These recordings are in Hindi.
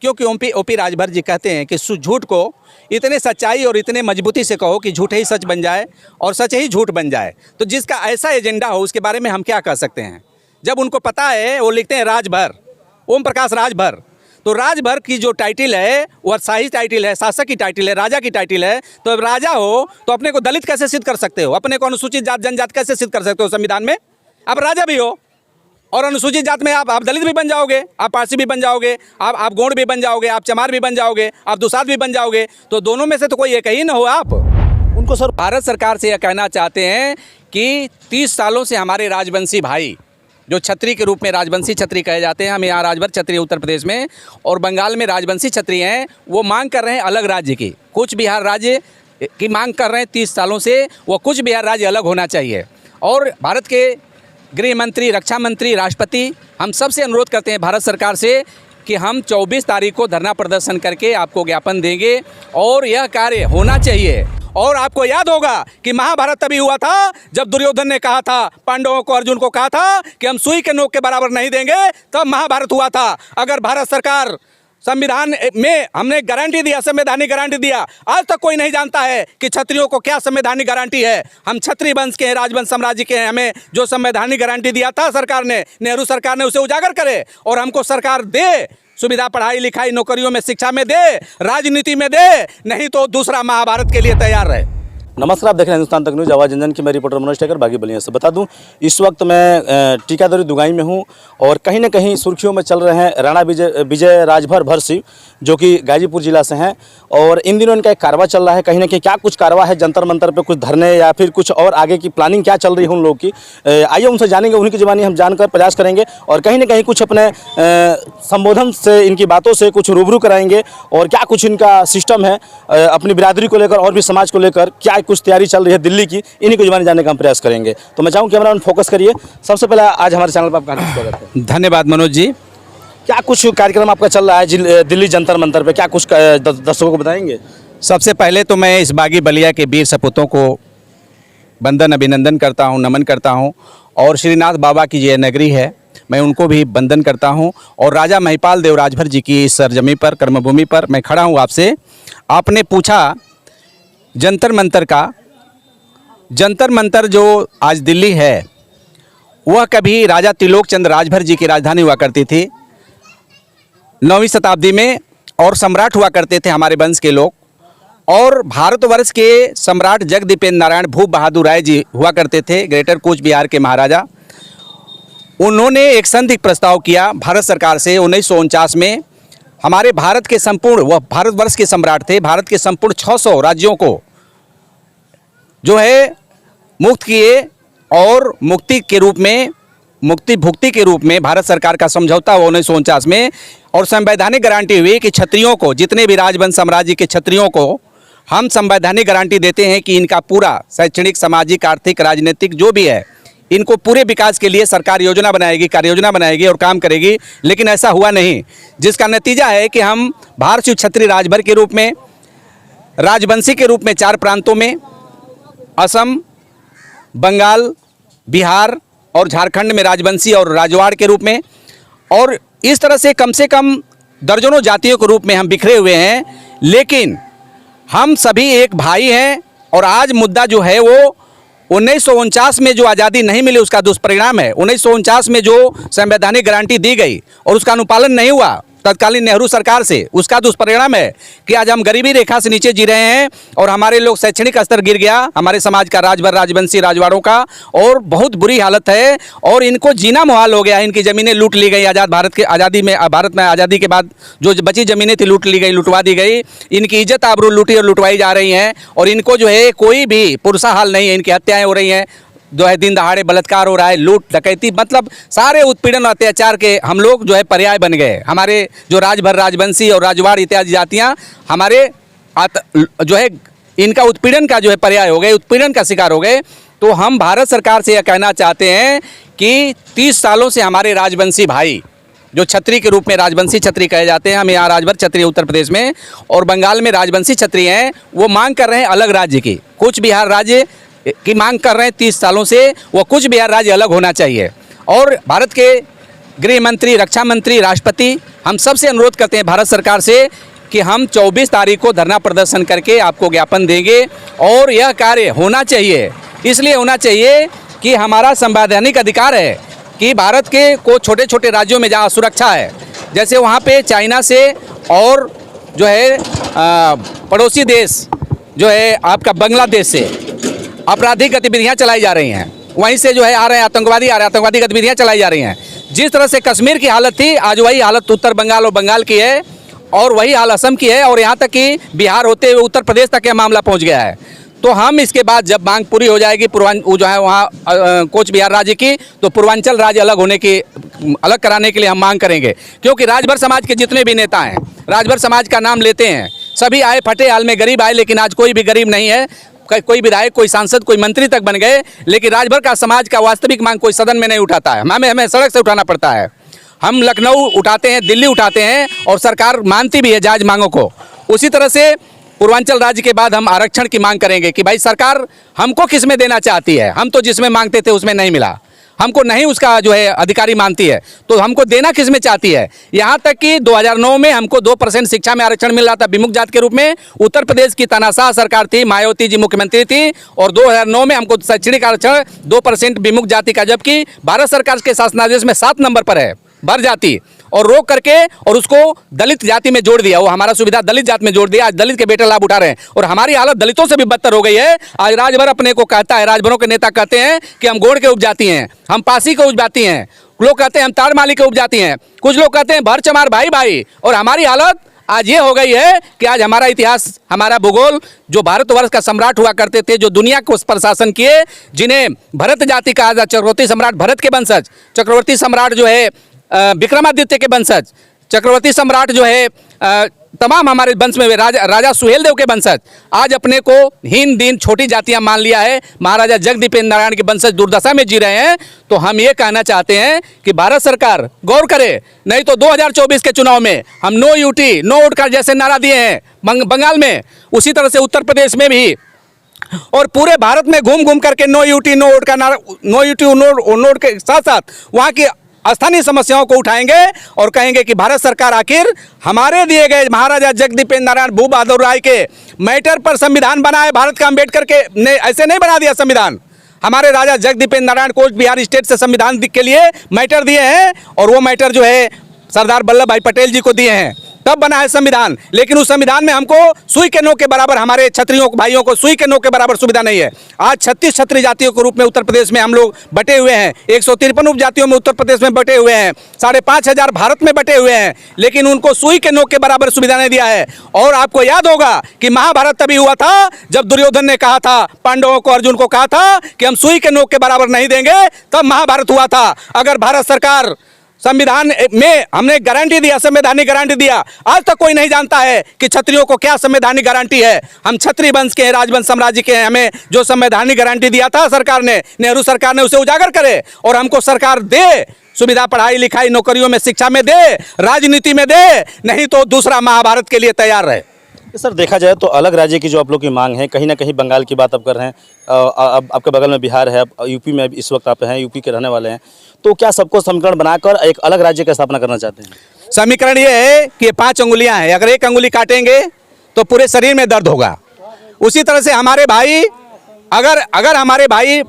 क्योंकि ओपी राजभर जी कहते हैं कि झूठ को इतने सच्चाई और इतने मजबूती से कहो कि झूठ ही सच बन जाए और सच ही झूठ बन जाए। तो जिसका ऐसा एजेंडा हो उसके बारे में हम क्या कह सकते हैं। जब उनको पता है, वो लिखते हैं राजभर, ओम प्रकाश राजभर, तो राजभर की जो टाइटल है वह शाही टाइटल है, शासक की टाइटल है, राजा की टाइटल है। तो अब राजा हो तो अपने को दलित कैसे सिद्ध कर सकते हो, अपने को अनुसूचित जात जनजात कैसे सिद्ध कर सकते हो संविधान में। आप राजा भी हो और अनुसूचित जात में आप दलित भी बन जाओगे, आप पारसी भी बन जाओगे, आप गोंड भी बन जाओगे, आप चमार भी बन जाओगे, आप दुसाध भी बन जाओगे। तो दोनों में से तो कोई एक ही ना हो आप। उनको सर भारत सरकार से यह कहना चाहते हैं कि 30 सालों से हमारे राजवंशी भाई जो छत्री के रूप में राजवंशी छत्री कहे जाते हैं, हम यहाँ राजभर छत्री उत्तर प्रदेश में और बंगाल में राजवंशी छत्री हैं, वो मांग कर रहे हैं अलग राज्य की, कूच बिहार राज्य की मांग कर रहे हैं 30 सालों से। वो कूच बिहार राज्य अलग होना चाहिए। और भारत के गृह मंत्री, रक्षा मंत्री, राष्ट्रपति, हम सबसे अनुरोध करते हैं भारत सरकार से कि हम 24 तारीख को धरना प्रदर्शन करके आपको ज्ञापन देंगे और यह कार्य होना चाहिए। और आपको याद होगा कि महाभारत तभी हुआ था जब दुर्योधन ने कहा था पांडवों को, अर्जुन को कहा था कि हम सुई के नोक के बराबर नहीं देंगे, तब महाभारत हुआ था। अगर भारत सरकार संविधान में हमने गारंटी दिया, संवैधानिक गारंटी दिया, आज तक कोई नहीं जानता है कि क्षत्रियों को क्या संवैधानिक गारंटी है। हम क्षत्रिय वंश के हैं, राजवंश साम्राज्य के हैं। हमें जो संवैधानिक गारंटी दिया था सरकार ने, नेहरू सरकार ने, उसे उजागर करे और हमको सरकार दे सुविधा, पढ़ाई लिखाई, नौकरियों में, शिक्षा में दे, राजनीति में दे, नहीं तो दूसरा महाभारत के लिए तैयार रहे। नमस्कार, आप देख रहे हैं हिंदुस्तान तक न्यूज़, आवाज़ जनजन की। मैं रिपोर्टर मनोज टेकर बागी बलिया से। बता दूं, इस वक्त मैं टीकादरी दुगाई में हूं और कहीं ना कहीं सुर्खियों में चल रहे हैं राणा विजय राजभर भर सिंह, जो कि गाजीपुर जिला से हैं। और इन दिनों इनका एक कारवा चल रहा है, कहीं ना कहीं क्या कुछ कारवा है, जंतर मंतर पे कुछ धरने या फिर कुछ और आगे की प्लानिंग क्या चल रही है उन लोगों की। आइए उनसे जानेंगे, उन्हीं की ज़बानी हम जानकर प्रयास करेंगे और कहीं ना कहीं कुछ अपने संबोधन से, इनकी बातों से कुछ रूबरू कराएंगे और क्या कुछ इनका सिस्टम है अपनी बिरादरी को लेकर और भी समाज को लेकर, क्या कुछ तैयारी चल रही है दिल्ली की, इन्हीं को ज़बानी जानने का हम प्रयास करेंगे। तो मैं चाहूँ कैमरा फोकस करिए। सबसे पहले आज हमारे चैनल पर आपका स्वागत है। धन्यवाद मनोज जी। क्या कुछ कार्यक्रम आपका चल रहा है दिल्ली जंतर मंतर पे, क्या कुछ दर्शकों को बताएंगे? सबसे पहले तो मैं इस बागी बलिया के वीर सपूतों को वंदन अभिनंदन करता हूं, नमन करता हूं। और श्रीनाथ बाबा की जय नगरी है, मैं उनको भी वंदन करता हूं। और राजा महिपाल देव राजभर जी की इस सरजमी पर, कर्मभूमि पर मैं खड़ा हूं आपसे। आपने पूछा जंतर मंतर का। जंतर मंतर जो आज दिल्ली है, वह कभी राजा त्रिलोक चंद्र राजभर जी की राजधानी हुआ करती थी 9वीं शताब्दी में, और सम्राट हुआ करते थे हमारे वंश के लोग। और भारतवर्ष के सम्राट जगदीपेंद्र नारायण भूप बहादुर राय जी हुआ करते थे, ग्रेटर कूच बिहार के महाराजा। उन्होंने एक संधि प्रस्ताव किया भारत सरकार से 1949 में। हमारे भारत के संपूर्ण, वह भारतवर्ष के सम्राट थे, भारत के संपूर्ण 600 राज्यों को जो है मुक्त किए और मुक्ति भुक्ति के रूप में भारत सरकार का समझौता हुआ 1949 में। और संवैधानिक गारंटी हुई कि क्षत्रियों को, जितने भी राजवंश साम्राज्य के क्षत्रियों को हम संवैधानिक गारंटी देते हैं कि इनका पूरा शैक्षणिक, सामाजिक, आर्थिक, राजनीतिक जो भी है, इनको पूरे विकास के लिए सरकार योजना बनाएगी, कार्य योजना बनाएगी और काम करेगी। लेकिन ऐसा हुआ नहीं, जिसका नतीजा है कि हम भारतीय क्षत्रिय राजभर के रूप में, राजवंशी के रूप में 4 प्रांतों में, असम, बंगाल, बिहार और झारखंड में राजवंशी और राजवाड़ के रूप में, और इस तरह से कम दर्जनों जातियों के रूप में हम बिखरे हुए हैं। लेकिन हम सभी एक भाई हैं। और आज मुद्दा जो है वो 1949 में जो आज़ादी नहीं मिली उसका दुष्परिणाम है। 1949 में जो संवैधानिक गारंटी दी गई और उसका अनुपालन नहीं हुआ तत्कालीन नेहरू सरकार से, उसका दुष्परिणाम है कि आज हम गरीबी रेखा से नीचे जी रहे हैं और हमारे लोग शैक्षणिक स्तर गिर गया, हमारे समाज का, राजभर राजवंशी राजवाड़ों का, और बहुत बुरी हालत है। और इनको जीना मुहाल हो गया है। इनकी ज़मीनें लूट ली गई। भारत में आज़ादी के बाद जो बची ज़मीनें थी लूट ली गई, लुटवा दी गई। इनकी इज्जत आबरू लूटी और लुटवाई जा रही हैं। और इनको जो है कोई भी पुरसा हाल नहीं है। इनकी हत्याएँ हो रही हैं, जो है दिन दहाड़े बलात्कार हो रहा है, लूट डकैती, मतलब सारे उत्पीड़न और अत्याचार के हम लोग जो है पर्याय बन गए। हमारे जो राजभर राजवंशी और राजवाड़ इत्यादि जातियाँ हमारे जो है इनका उत्पीड़न का जो है पर्याय हो गए, उत्पीड़न का शिकार हो गए। तो हम भारत सरकार से यह कहना चाहते हैं कि 30 सालों से हमारे राजवंशी भाई जो छत्री के रूप में, राजवंशी छत्री कहे जाते हैं, हम यहाँ राजभर छत्री उत्तर प्रदेश में और बंगाल में राजवंशी छत्री हैं, वो मांग कर रहे हैं अलग राज्य की, कूच बिहार राज्य की मांग कर रहे हैं 30 सालों से। वो कूच बिहार राज्य अलग होना चाहिए। और भारत के गृह मंत्री, रक्षा मंत्री, राष्ट्रपति, हम सबसे अनुरोध करते हैं भारत सरकार से कि हम 24 तारीख को धरना प्रदर्शन करके आपको ज्ञापन देंगे और यह कार्य होना चाहिए। इसलिए होना चाहिए कि हमारा संवैधानिक अधिकार है कि भारत के को छोटे छोटे राज्यों में जहाँ सुरक्षा है, जैसे वहाँ पे चाइना से और जो है पड़ोसी देश जो है आपका बांग्लादेश से आपराधिक गतिविधियाँ चलाई जा रही हैं, वहीं से जो है आ रहे हैं आतंकवादी आतंकवादी गतिविधियाँ चलाई जा रही हैं। जिस तरह से कश्मीर की हालत थी, आज वही हालत उत्तर बंगाल और बंगाल की है, और वही हाल असम की है, और यहाँ तक कि बिहार होते हुए उत्तर प्रदेश तक यह मामला पहुँच गया है। तो हम इसके बाद जब मांग पूरी हो जाएगी जो है वहाँ कोच बिहार राज्य की, तो पूर्वांचल राज्य अलग कराने के लिए हम मांग करेंगे। क्योंकि राजभर समाज के जितने भी नेता हैं, राजभर समाज का नाम लेते हैं, सभी आए फटे हाल में गरीब आए, लेकिन आज कोई भी गरीब नहीं है। कोई विधायक, कोई सांसद, कोई मंत्री तक बन गए, लेकिन राजभर का समाज का वास्तविक मांग कोई सदन में नहीं उठाता है। हमें सड़क से उठाना पड़ता है। हम लखनऊ उठाते हैं, दिल्ली उठाते हैं, और सरकार मानती भी है जायज मांगों को। उसी तरह से पूर्वांचल राज्य के बाद हम आरक्षण की मांग करेंगे कि भाई सरकार हमको किस में देना चाहती है। हम तो जिसमें मांगते थे उसमें नहीं मिला, हमको नहीं उसका जो है अधिकारी मानती है, तो हमको देना किस में चाहती है। यहाँ तक कि 2009 में हमको 2% शिक्षा में आरक्षण मिल रहा था विमुक्त जाति के रूप में। उत्तर प्रदेश की तानाशाह सरकार थी, मायावती जी मुख्यमंत्री थी, और 2009 में हमको शैक्षणिक आरक्षण 2% विमुक्त जाति का, जबकि भारत सरकार के शासनादेश में 7 नंबर पर है भर जाति, और रोक करके और उसको दलित जाति में जोड़ दिया। वो हमारा सुविधा दलित जाति में जोड़ दिया। आज दलित के बेटे लाभ उठा रहे हैं, और हमारी हालत दलितों से भी बदतर हो गई है। आज राजभर अपने को कहता है, राजभरों के नेता कहते हैं कि हम गोंड के उपजाति हैं, हम पासी के उपजाति हैं, लोग कहते हैं हम ताड़माली के उपजाति हैं, कुछ लोग कहते हैं भर चमार भाई भाई। और हमारी हालत आज ये हो गई है कि आज हमारा इतिहास, हमारा भूगोल, जो भारतवर्ष का सम्राट हुआ करते थे, जो दुनिया को प्रशासन किए, जिन्हें भरत जाति कहा जाता, चक्रवर्ती सम्राट भरत के वंशज, चक्रवर्ती सम्राट जो है विक्रमादित्य के वंशज, चक्रवर्ती सम्राट जो है तमाम हमारे वंश में राजा सुहेल देव के वंशज, आज अपने को हीन दीन छोटी जातियां मान लिया है। महाराजा जगदीपेंद्र नारायण के वंशज दुर्दशा में जी रहे हैं। तो हम ये कहना चाहते हैं कि भारत सरकार गौर करे, नहीं तो 2024 के चुनाव में हम नो यूटी नो वोट का जैसे नारा दिए हैं बंगाल में, उसी तरह से उत्तर प्रदेश में भी, और पूरे भारत में घूम घूम करके नो यूटी नो वोट का नारा, नो यूटी नो वोट के साथ साथ वहाँ की स्थानीय समस्याओं को उठाएंगे और कहेंगे कि भारत सरकार आखिर हमारे दिए गए महाराजा जगदीपेंद्र नारायण भू बहादुर राय के मैटर पर संविधान बना है। भारत का अम्बेडकर के ने ऐसे नहीं बना दिया संविधान। हमारे राजा जगदीपेंद्र नारायण कोच बिहार स्टेट से संविधान के लिए मैटर दिए हैं, और वो मैटर जो है सरदार वल्लभ भाई पटेल जी को दिए हैं, तब बना है संविधान। लेकिन उस संविधान में हमको सुई के नोक के बराबर, हमारे क्षत्रियों भाइयों को सुई के नोक के बराबर सुविधा नहीं है। आज 36 क्षत्रिय जातियों के रूप में उत्तर प्रदेश में हम लोग बटे हुए हैं, 153 उपजातियों में उत्तर प्रदेश में बटे हुए हैं, 5,500 भारत में बटे हुए हैं, लेकिन उनको सुई के नोक के बराबर सुविधा नहीं दिया है। और आपको याद होगा कि महाभारत तभी हुआ था जब दुर्योधन ने कहा था पांडवों को, अर्जुन को कहा था कि हम सुई के नोक के बराबर नहीं देंगे, तब महाभारत हुआ था। अगर भारत सरकार संविधान में हमने गारंटी दिया, संवैधानिक गारंटी दिया, आज तक कोई नहीं जानता है कि क्षत्रियों को क्या संवैधानिक गारंटी है। हम क्षत्रिय वंश के हैं, राजवंश साम्राज्य के हैं, हमें जो संवैधानिक गारंटी दिया था सरकार ने, नेहरू सरकार ने, उसे उजागर करे और हमको सरकार दे सुविधा, पढ़ाई लिखाई नौकरियों में, शिक्षा में दे, राजनीति में दे, नहीं तो दूसरा महाभारत के लिए तैयार रहे। सर देखा जाए तो अलग राज्य की जो आप लोग की मांग है, कहीं ना कहीं बंगाल की बात आप कर रहे हैं, अब आपके बगल में बिहार है, यूपी में इस वक्त आप हैं, यूपी के रहने वाले हैं, तो क्या सबको समीकरण बनाकर एक अलग राज्य की स्थापना करना चाहते हैं? समीकरण ये है कि 5 अंगुलियां हैं, अगर एक अंगुली काटेंगे तो पूरे शरीर में दर्द होगा। उसी तरह से हमारे भाई, अगर हमारे भाई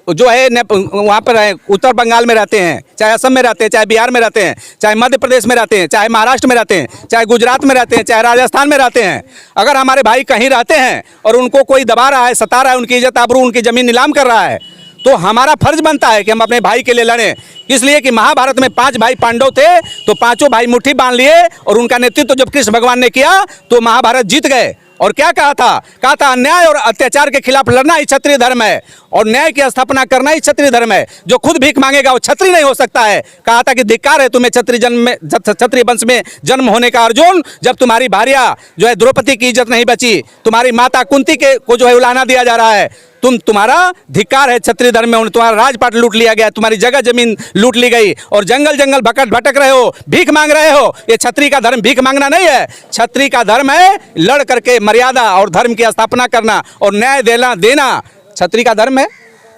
जो है वहाँ पर उत्तर बंगाल में रहते हैं, चाहे असम में रहते हैं, चाहे बिहार में रहते हैं, चाहे मध्य प्रदेश में रहते हैं, चाहे महाराष्ट्र में रहते हैं, चाहे गुजरात में रहते हैं, चाहे राजस्थान में रहते हैं, अगर हमारे भाई कहीं रहते हैं और उनको कोई दबा रहा है, सता रहा है, उनकी इज्जत आबरू, उनकी ज़मीन नीलाम कर रहा है, तो हमारा फर्ज बनता है कि हम अपने भाई के लिए लड़ें। इसलिए कि महाभारत में 5 भाई पांडव थे, तो पांचों भाई मुट्ठी बांध लिए और उनका नेतृत्व जब कृष्ण भगवान ने किया तो महाभारत जीत गए। और क्या कहा था अन्याय और अत्याचार के खिलाफ लड़ना ही क्षत्रिय धर्म है, और न्याय की स्थापना करना ही क्षत्रिय धर्म है। जो खुद भीख मांगेगा वो क्षत्रिय नहीं हो सकता है। कहा था कि धिक्कार है तुम्हें क्षत्रिय वंश में जन्म होने का अर्जुन, जब तुम्हारी भार्या जो है द्रौपदी की इज्जत नहीं बची, तुम्हारी माता कुंती को जो है उलाहना दिया जा रहा है, तुम्हारा धिक्कार है क्षत्रिय धर्म में। तुम्हारा राजपाट लूट लिया गया, तुम्हारी जगह जमीन लूट ली गई, और जंगल जंगल भटक रहे हो, भीख मांग रहे हो। ये क्षत्रिय का धर्म भीख मांगना नहीं है। क्षत्रिय का धर्म है लड़ करके मर्यादा और धर्म की स्थापना करना और न्याय देना क्षत्रिय का धर्म है।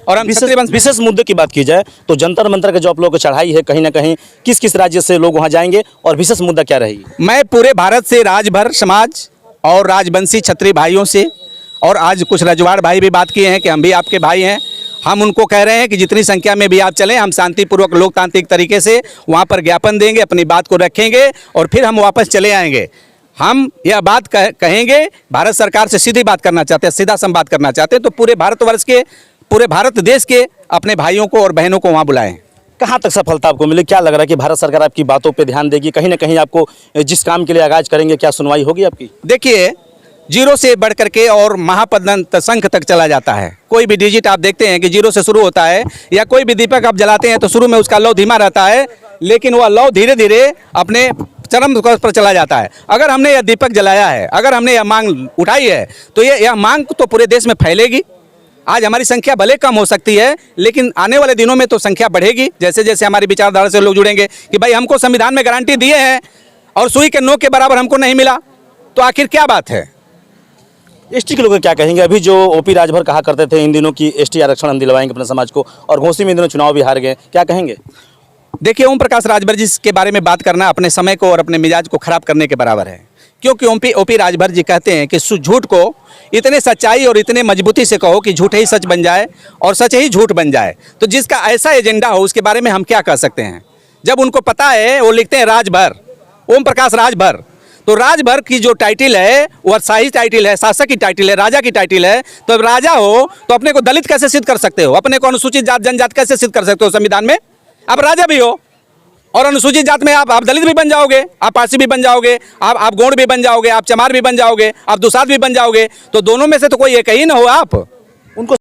और हम क्षत्रिय वंश विशेष मुद्दे की बात की जाए तो जंतर मंतर का जो आप लोगों को चढ़ाई है, कहीं ना कहीं किस किस राज्य से लोग वहाँ जाएंगे और विशेष मुद्दा क्या रहेगी? मैं पूरे भारत से राजभर समाज और राजवंशी क्षत्रिय भाइयों से, और आज कुछ रजवाड़ भाई भी बात किए हैं कि हम भी आपके भाई हैं, हम उनको कह रहे हैं कि जितनी संख्या में भी आप चलें, हम शांतिपूर्वक लोकतांत्रिक तरीके से वहाँ पर ज्ञापन देंगे, अपनी बात को रखेंगे और फिर हम वापस चले आएंगे। हम यह बात कहेंगे, भारत सरकार से सीधी बात करना चाहते हैं, सीधा संवाद करना चाहते हैं, तो पूरे भारतवर्ष के, पूरे भारत देश के अपने भाइयों को और बहनों को वहाँ बुलाएं। कहाँ तक सफलता आपको मिली? क्या लग रहा है कि भारत सरकार आपकी बातों पे ध्यान देगी? कहीं ना कहीं आपको जिस काम के लिए आगाज करेंगे, क्या सुनवाई होगी आपकी? देखिए, जीरो से बढ़ करके और महापदंत संख तक चला जाता है। कोई भी डिजिट आप देखते हैं कि जीरो से शुरू होता है, या कोई भी दीपक आप जलाते हैं तो शुरू में उसका लौ धीमा रहता है, लेकिन वह लौ धीरे धीरे अपने चरम पर चला जाता है। अगर हमने यह दीपक जलाया है, अगर हमने यह मांग उठाई है, तो यह मांग तो पूरे देश में फैलेगी। आज हमारी संख्या भले कम हो सकती है, लेकिन आने वाले दिनों में तो संख्या बढ़ेगी, जैसे जैसे हमारी विचारधारा से लोग जुड़ेंगे कि भाई हमको संविधान में गारंटी दिए हैं और सुई के नोक के बराबर हमको नहीं मिला, तो आखिर क्या बात है? एसटी के लोग क्या कहेंगे? अभी जो ओपी राजभर कहा करते थे इन दिनों की एसटी आरक्षण हम दिलवाएंगे अपने समाज को, और घोसी में इन दिनों चुनाव भी हार गए, क्या कहेंगे? देखिए, ओम प्रकाश राजभर जी के बारे में बात करना अपने समय को और अपने मिजाज को खराब करने के बराबर है, क्योंकि ओपी राजभर जी कहते हैं कि झूठ को इतने सच्चाई और इतने मजबूती से कहो कि झूठ ही सच बन जाए और सच ही झूठ बन जाए। तो जिसका ऐसा एजेंडा हो उसके बारे में हम क्या कह सकते हैं? जब उनको पता है, वो लिखते हैं राजभर, ओम प्रकाश राजभर, तो राजभर की जो टाइटल है वह शाही टाइटल है, शासक की टाइटल है, राजा की टाइटल है। तो अब राजा हो तो अपने को दलित कैसे सिद्ध कर सकते हो? अपने को अनुसूचित जात जनजात कैसे सिद्ध कर सकते हो संविधान में? आप राजा भी हो और अनुसूचित जात में आप दलित भी बन जाओगे, आप पारसी भी बन जाओगे, आप गौड़ भी बन जाओगे, आप चमार भी बन जाओगे, आप दुसाध भी बन जाओगे, तो दोनों में से तो कोई एक ही ना हो आप। उनको